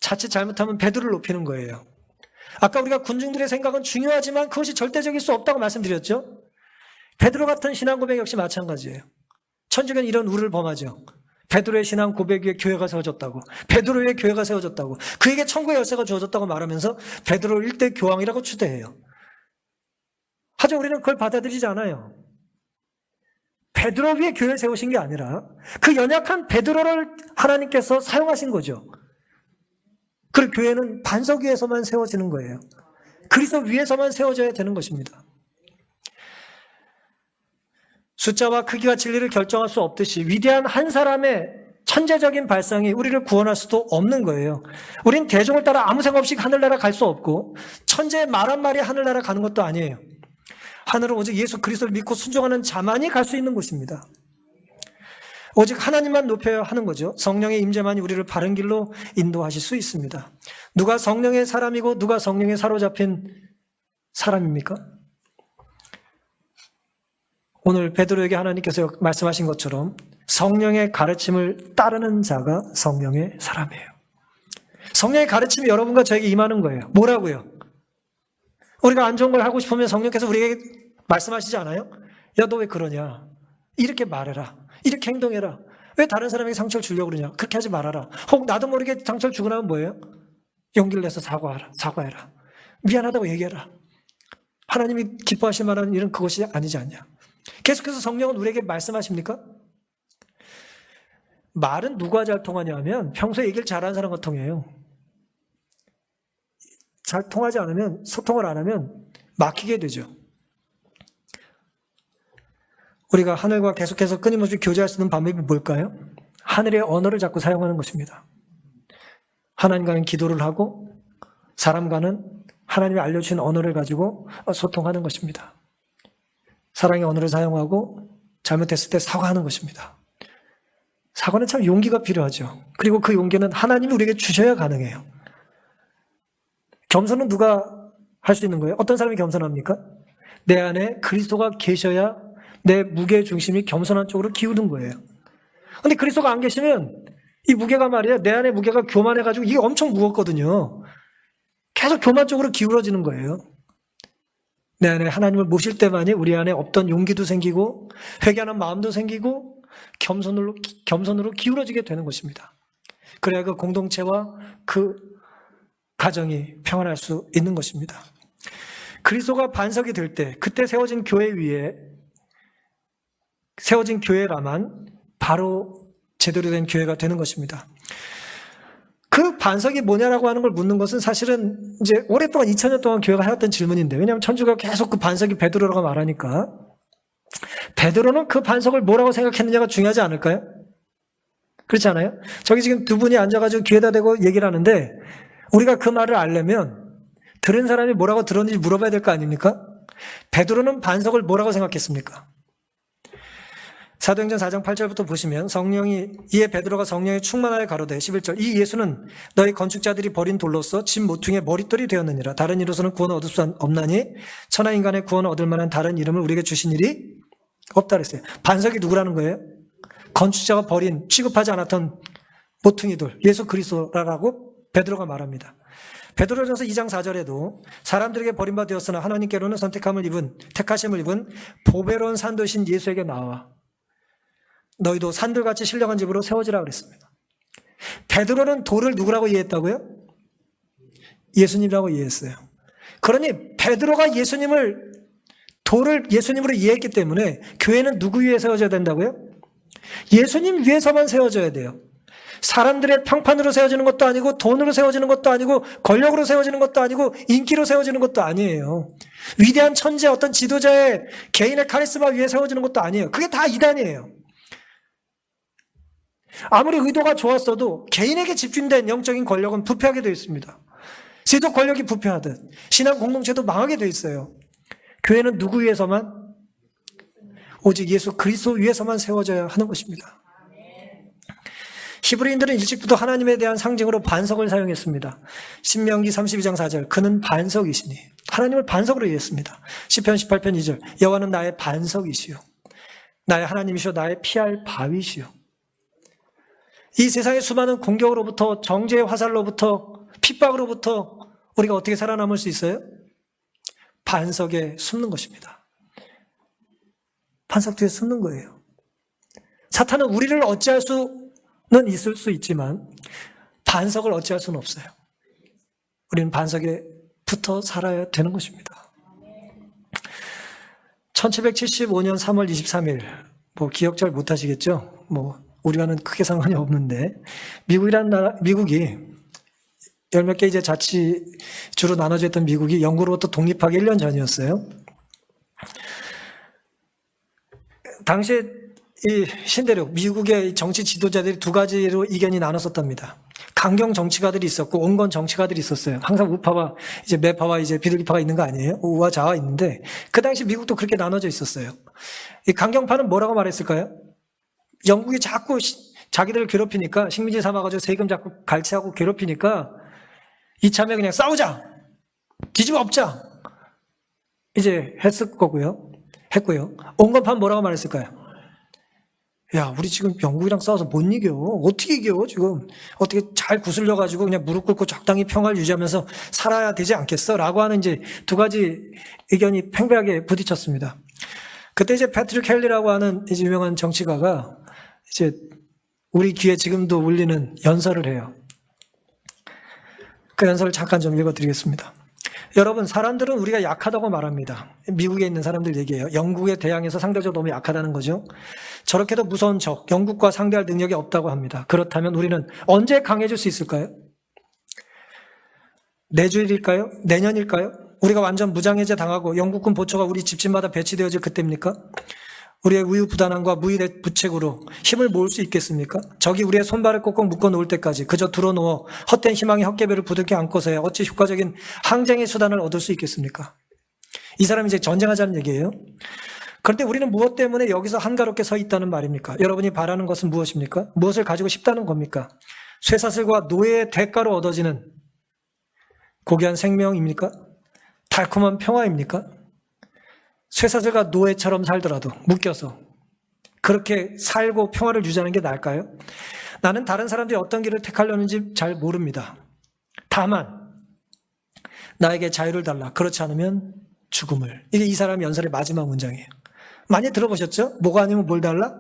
자칫 잘못하면 베드로를 높이는 거예요. 아까 우리가 군중들의 생각은 중요하지만 그것이 절대적일 수 없다고 말씀드렸죠. 베드로 같은 신앙 고백 역시 마찬가지예요. 천주교는 이런 우를 범하죠. 베드로의 신앙 고백 위에 교회가 세워졌다고, 베드로 위에 교회가 세워졌다고, 그에게 천국의 열쇠가 주어졌다고 말하면서 베드로 일대 교황이라고 추대해요. 하지만 우리는 그걸 받아들이지 않아요. 베드로 위에 교회를 세우신 게 아니라 그 연약한 베드로를 하나님께서 사용하신 거죠. 그리고 교회는 반석 위에서만 세워지는 거예요. 그리스도 위에서만 세워져야 되는 것입니다. 숫자와 크기가 진리를 결정할 수 없듯이 위대한 한 사람의 천재적인 발상이 우리를 구원할 수도 없는 거예요. 우린 대중을 따라 아무 생각 없이 하늘나라 갈 수 없고 천재의 말 한 말이 하늘나라 가는 것도 아니에요. 하늘은 오직 예수 그리스도를 믿고 순종하는 자만이 갈 수 있는 곳입니다. 오직 하나님만 높여야 하는 거죠. 성령의 임재만이 우리를 바른 길로 인도하실 수 있습니다. 누가 성령의 사람이고 누가 성령에 사로잡힌 사람입니까? 오늘 베드로에게 하나님께서 말씀하신 것처럼 성령의 가르침을 따르는 자가 성령의 사람이에요. 성령의 가르침이 여러분과 저에게 임하는 거예요. 뭐라고요? 우리가 안 좋은 걸 하고 싶으면 성령께서 우리에게 말씀하시지 않아요? 야, 너 왜 그러냐? 이렇게 말해라. 이렇게 행동해라. 왜 다른 사람에게 상처를 주려고 그러냐? 그렇게 하지 말아라. 혹 나도 모르게 상처를 주고 나면 뭐예요? 용기를 내서 사과해라. 미안하다고 얘기해라. 하나님이 기뻐하실 만한 일은 그것이 아니지 않냐? 계속해서 성령은 우리에게 말씀하십니까? 말은 누가 잘 통하냐 하면 평소에 얘기를 잘하는 사람과 통해요. 잘 통하지 않으면, 소통을 안 하면 막히게 되죠. 우리가 하늘과 계속해서 끊임없이 교제할 수 있는 방법이 뭘까요? 하늘의 언어를 자꾸 사용하는 것입니다. 하나님과는 기도를 하고 사람과는 하나님이 알려주신 언어를 가지고 소통하는 것입니다. 사랑의 언어를 사용하고 잘못했을 때 사과하는 것입니다. 사과는 참 용기가 필요하죠. 그리고 그 용기는 하나님이 우리에게 주셔야 가능해요. 겸손은 누가 할 수 있는 거예요? 어떤 사람이 겸손합니까? 내 안에 그리스도가 계셔야 내 무게 중심이 겸손한 쪽으로 기우는 거예요. 근데 그리스도가 안 계시면 이 무게가 말이야, 내 안에 무게가 교만해가지고 이게 엄청 무겁거든요. 계속 교만 쪽으로 기울어지는 거예요. 내 안에 하나님을 모실 때만이 우리 안에 없던 용기도 생기고 회개하는 마음도 생기고 겸손으로 기울어지게 되는 것입니다. 그래야 그 공동체와 그 가정이 평안할 수 있는 것입니다. 그리스도가 반석이 될 때 그때 세워진 교회 위에 세워진 교회라만 바로 제대로 된 교회가 되는 것입니다. 그 반석이 뭐냐라고 하는 걸 묻는 것은 사실은 이제 오랫동안 2000년 동안 교회가 해왔던 질문인데, 왜냐하면 천주교가 계속 그 반석이 베드로라고 말하니까 베드로는 그 반석을 뭐라고 생각했느냐가 중요하지 않을까요? 그렇지 않아요? 저기 지금 두 분이 앉아가지고 귀에다 대고 얘기를 하는데 우리가 그 말을 알려면 들은 사람이 뭐라고 들었는지 물어봐야 될 거 아닙니까? 베드로는 반석을 뭐라고 생각했습니까? 사도행전 4장 8절부터 보시면 이에 베드로가 성령에 충만하여 가로되 11절 이 예수는 너희 건축자들이 버린 돌로서 집 모퉁이의 머릿돌이 되었느니라. 다른 이로서는 구원을 얻을 수 없나니 천하 인간의 구원을 얻을 만한 다른 이름을 우리에게 주신 일이 없다 그랬어요. 반석이 누구라는 거예요? 건축자가 버린 취급하지 않았던 모퉁이돌 예수 그리스도라고 베드로가 말합니다. 베드로전서 2장 4절에도 사람들에게 버림받아 되었으나 하나님께로는 택하심을 입은 보배로운 산도신 예수에게 나와 너희도 산들같이 신령한 집으로 세워지라 그랬습니다. 베드로는 돌을 누구라고 이해했다고요? 예수님이라고 이해했어요. 그러니 베드로가 돌을 예수님으로 이해했기 때문에 교회는 누구 위에 세워져야 된다고요? 예수님 위에서만 세워져야 돼요. 사람들의 평판으로 세워지는 것도 아니고 돈으로 세워지는 것도 아니고 권력으로 세워지는 것도 아니고 인기로 세워지는 것도 아니에요. 위대한 천재 어떤 지도자의 개인의 카리스마 위에 세워지는 것도 아니에요. 그게 다 이단이에요. 아무리 의도가 좋았어도 개인에게 집중된 영적인 권력은 부패하게 되어 있습니다. 세속 권력이 부패하듯 신앙 공동체도 망하게 되어 있어요. 교회는 누구 위에서만? 오직 예수 그리스도 위에서만 세워져야 하는 것입니다. 히브리인들은 일찍부터 하나님에 대한 상징으로 반석을 사용했습니다. 신명기 32장 4절 그는 반석이시니 하나님을 반석으로 이해했습니다. 시편 18편 2절 여호와는 나의 반석이시요 나의 하나님이시요 나의 피할 바위시요. 이 세상의 수많은 공격으로부터 정죄의 화살로부터 핍박으로부터 우리가 어떻게 살아남을 수 있어요? 반석에 숨는 것입니다. 반석 뒤에 숨는 거예요. 사탄은 우리를 어찌할 수는 있을 수 있지만 반석을 어찌할 수는 없어요. 우리는 반석에 붙어 살아야 되는 것입니다. 1775년 3월 23일 기억 잘 못하시겠죠? 우리와는 크게 상관이 없는데 미국이 열 몇 개 이제 자치주로 나눠져 있던 미국이 영국으로부터 독립하기 1년 전이었어요. 당시에 이 신대륙 미국의 정치 지도자들이 두 가지로 이견이 나눴었답니다. 강경 정치가들이 있었고 온건 정치가들이 있었어요. 항상 우파와 이제 매파와 이제 비둘기파가 있는 거 아니에요? 우와 좌와 있는데 그 당시 미국도 그렇게 나눠져 있었어요. 이 강경파는 뭐라고 말했을까요? 영국이 자꾸 자기들을 괴롭히니까 식민지 삼아가지고 세금 자꾸 갈취하고 괴롭히니까 이참에 그냥 싸우자, 뒤집어 엎자 이제 했고요. 온건파는 뭐라고 말했을까요? 야, 우리 지금 영국이랑 싸워서 못 이겨. 어떻게 이겨 지금? 어떻게 잘 구슬려가지고 그냥 무릎 꿇고 적당히 평화를 유지하면서 살아야 되지 않겠어? 라고 하는 이제 두 가지 의견이 팽배하게 부딪혔습니다. 그때 이제 패트릭 헬리라고 하는 이제 유명한 정치가가 이제 우리 귀에 지금도 울리는 연설을 해요. 그 연설을 잠깐 좀 읽어드리겠습니다. 여러분, 사람들은 우리가 약하다고 말합니다. 미국에 있는 사람들 얘기예요. 영국에 대항해서 상대적으로 너무 약하다는 거죠. 저렇게도 무서운 적, 영국과 상대할 능력이 없다고 합니다. 그렇다면 우리는 언제 강해질 수 있을까요? 내주일일까요? 내년일까요? 우리가 완전 무장해제 당하고 영국군 보초가 우리 집집마다 배치되어질 그때입니까? 우리의 우유부단함과 무일의 부책으로 힘을 모을 수 있겠습니까? 적이 우리의 손발을 꼭꼭 묶어놓을 때까지 그저 들어누워 헛된 희망의 헛개배를 부둥켜 안고서야 어찌 효과적인 항쟁의 수단을 얻을 수 있겠습니까? 이 사람이 이제 전쟁하자는 얘기예요. 그런데 우리는 무엇 때문에 여기서 한가롭게 서 있다는 말입니까? 여러분이 바라는 것은 무엇입니까? 무엇을 가지고 싶다는 겁니까? 쇠사슬과 노예의 대가로 얻어지는 고귀한 생명입니까? 달콤한 평화입니까? 쇠사슬과 노예처럼 살더라도 묶여서 그렇게 살고 평화를 유지하는 게 나을까요? 나는 다른 사람들이 어떤 길을 택하려는지 잘 모릅니다. 다만 나에게 자유를 달라. 그렇지 않으면 죽음을. 이게 이 사람 연설의 마지막 문장이에요. 많이 들어보셨죠? 뭐가 아니면 뭘 달라?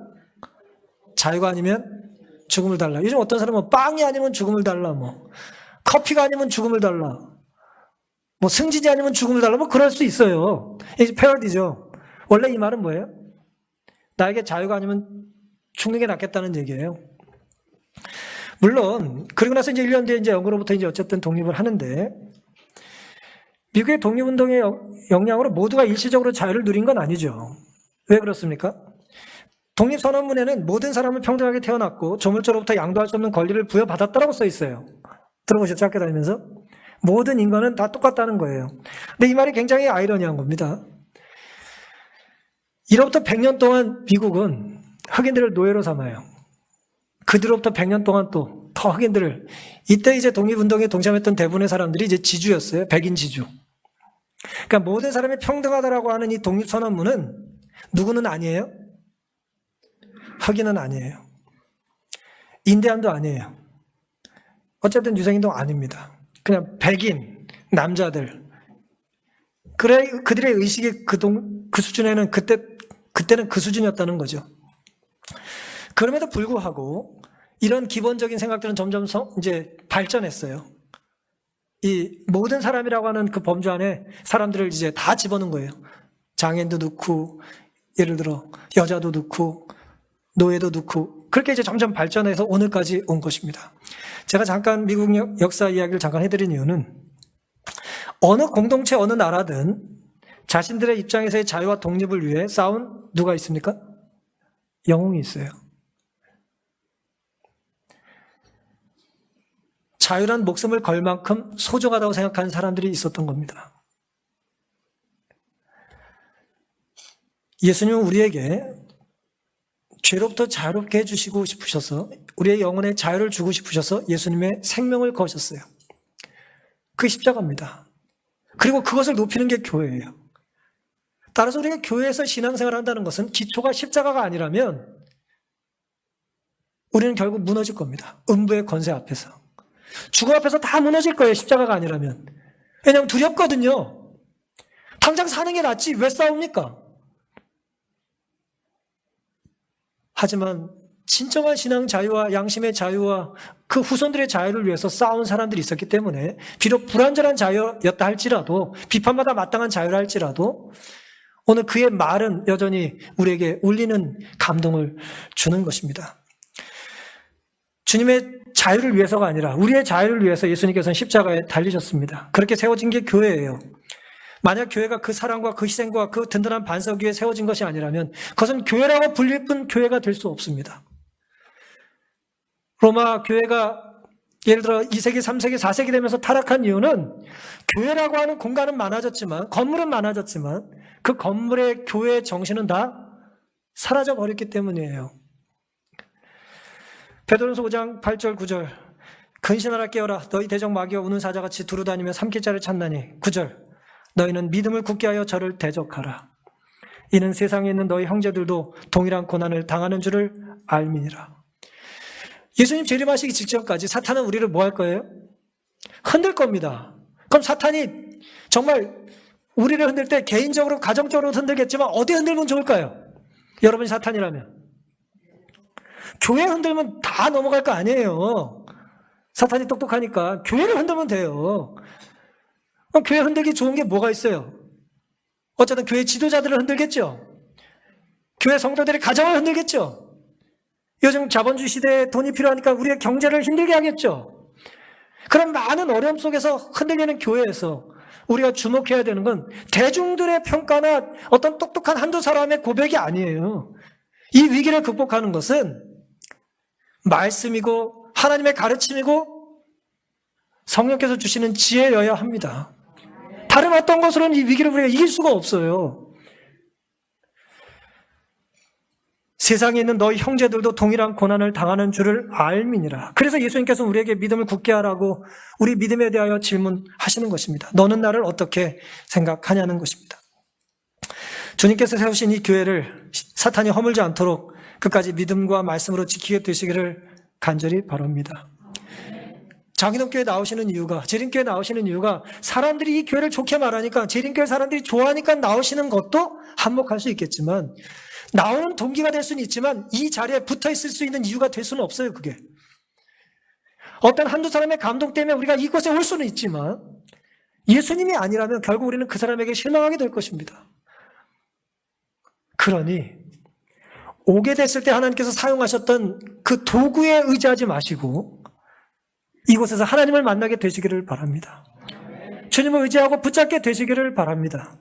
자유가 아니면 죽음을 달라. 요즘 어떤 사람은 빵이 아니면 죽음을 달라. 커피가 아니면 죽음을 달라. 승진이 아니면 죽음을 달라. 그럴 수 있어요. 이게 패러디죠. 원래 이 말은 뭐예요? 나에게 자유가 아니면 죽는 게 낫겠다는 얘기예요. 물론, 그리고 나서 이제 1년 뒤에 이제 영국으로부터 이제 어쨌든 독립을 하는데, 미국의 독립운동의 영향으로 모두가 일시적으로 자유를 누린 건 아니죠. 왜 그렇습니까? 독립선언문에는 모든 사람은 평등하게 태어났고, 조물주로부터 양도할 수 없는 권리를 부여받았다라고 써 있어요. 들어보셨죠? 학교 다니면서? 모든 인간은 다 똑같다는 거예요. 근데 이 말이 굉장히 아이러니한 겁니다. 이로부터 100년 동안 미국은 흑인들을 노예로 삼아요. 그들로부터 100년 동안 또 더 흑인들을, 이때 이제 독립운동에 동참했던 대부분의 사람들이 이제 지주였어요. 백인 지주. 그러니까 모든 사람이 평등하다라고 하는 이 독립선언문은 누구는 아니에요? 흑인은 아니에요. 인디안도 아니에요. 어쨌든 유색인도 아닙니다. 그냥 백인, 남자들. 그래, 그들의 의식이 그 수준에는 그때는 그 수준이었다는 거죠. 그럼에도 불구하고 이런 기본적인 생각들은 점점 이제 발전했어요. 이 모든 사람이라고 하는 그 범주 안에 사람들을 이제 다 집어넣은 거예요. 장애인도 넣고, 예를 들어 여자도 넣고, 노예도 넣고, 그렇게 이제 점점 발전해서 오늘까지 온 것입니다. 제가 잠깐 미국 역사 이야기를 잠깐 해드린 이유는 어느 공동체, 어느 나라든 자신들의 입장에서의 자유와 독립을 위해 싸운 누가 있습니까? 영웅이 있어요. 자유란 목숨을 걸 만큼 소중하다고 생각하는 사람들이 있었던 겁니다. 예수님은 우리에게 죄로부터 자유롭게 해주시고 싶으셔서, 우리의 영혼에 자유를 주고 싶으셔서 예수님의 생명을 거셨어요. 그게 십자가입니다. 그리고 그것을 높이는 게 교회예요. 따라서 우리가 교회에서 신앙생활을 한다는 것은 기초가 십자가가 아니라면 우리는 결국 무너질 겁니다. 음부의 권세 앞에서. 죽음 앞에서 다 무너질 거예요. 십자가가 아니라면. 왜냐하면 두렵거든요. 당장 사는 게 낫지 왜 싸웁니까? 하지만 진정한 신앙 자유와 양심의 자유와 그 후손들의 자유를 위해서 싸운 사람들이 있었기 때문에, 비록 불완전한 자유였다 할지라도, 비판마다 마땅한 자유라 할지라도 오늘 그의 말은 여전히 우리에게 울리는 감동을 주는 것입니다. 주님의 자유를 위해서가 아니라 우리의 자유를 위해서 예수님께서는 십자가에 달리셨습니다. 그렇게 세워진 게 교회예요. 만약 교회가 그 사랑과 그 희생과 그 든든한 반석 위에 세워진 것이 아니라면 그것은 교회라고 불릴 뿐 교회가 될 수 없습니다. 로마 교회가 예를 들어 2세기, 3세기, 4세기 되면서 타락한 이유는 교회라고 하는 공간은 많아졌지만, 건물은 많아졌지만 그 건물의 교회의 정신은 다 사라져 버렸기 때문이에요. 베드로전서 5장 8절 9절 근신하라 깨어라 너희 대적 마귀와 우는 사자같이 두루다니며 삼킬 자를 찾나니 9절 너희는 믿음을 굳게 하여 저를 대적하라. 이는 세상에 있는 너희 형제들도 동일한 고난을 당하는 줄을 알미니라. 예수님 재림하시기 직전까지 사탄은 우리를 뭐 할 거예요? 흔들 겁니다. 그럼 사탄이 정말 우리를 흔들 때 개인적으로, 가정적으로 흔들겠지만 어디 흔들면 좋을까요? 여러분이 사탄이라면. 교회 흔들면 다 넘어갈 거 아니에요. 사탄이 똑똑하니까 교회를 흔들면 돼요. 그럼 교회 흔들기 좋은 게 뭐가 있어요? 어쨌든 교회 지도자들을 흔들겠죠. 교회 성도들의 가정을 흔들겠죠. 요즘 자본주의 시대에 돈이 필요하니까 우리의 경제를 힘들게 하겠죠. 그런 많은 어려움 속에서 흔들리는 교회에서 우리가 주목해야 되는 건 대중들의 평가나 어떤 똑똑한 한두 사람의 고백이 아니에요. 이 위기를 극복하는 것은 말씀이고 하나님의 가르침이고 성령께서 주시는 지혜여야 합니다. 다른 어떤 것으로는 이 위기를 우리가 이길 수가 없어요. 세상에 있는 너희 형제들도 동일한 고난을 당하는 줄을 알미니라. 그래서 예수님께서 우리에게 믿음을 굳게 하라고 우리 믿음에 대하여 질문하시는 것입니다. 너는 나를 어떻게 생각하냐는 것입니다. 주님께서 세우신 이 교회를 사탄이 허물지 않도록 끝까지 믿음과 말씀으로 지키게 되시기를 간절히 바랍니다. 장인원교회 나오시는 이유가, 재림교회 나오시는 이유가 사람들이 이 교회를 좋게 말하니까, 재림교회 사람들이 좋아하니까 나오시는 것도 한몫할 수 있겠지만, 나오는 동기가 될 수는 있지만 이 자리에 붙어 있을 수 있는 이유가 될 수는 없어요. 그게 어떤 한두 사람의 감동 때문에 우리가 이곳에 올 수는 있지만 예수님이 아니라면 결국 우리는 그 사람에게 실망하게 될 것입니다. 그러니 오게 됐을 때 하나님께서 사용하셨던 그 도구에 의지하지 마시고 이곳에서 하나님을 만나게 되시기를 바랍니다. 주님을 의지하고 붙잡게 되시기를 바랍니다.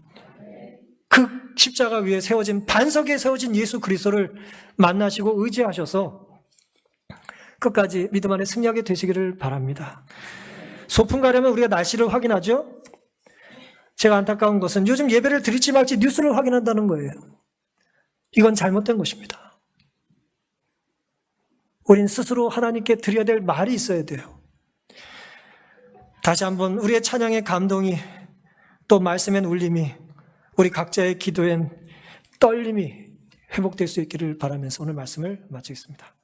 그 십자가 위에 세워진, 반석 위에 세워진 예수 그리스도를 만나시고 의지하셔서 끝까지 믿음 안에 승리하게 되시기를 바랍니다. 소풍 가려면 우리가 날씨를 확인하죠. 제가 안타까운 것은 요즘 예배를 드릴지 말지 뉴스를 확인한다는 거예요. 이건 잘못된 것입니다. 우린 스스로 하나님께 드려야 될 말이 있어야 돼요. 다시 한번 우리의 찬양의 감동이, 또 말씀의 울림이, 우리 각자의 기도엔 떨림이 회복될 수 있기를 바라면서 오늘 말씀을 마치겠습니다.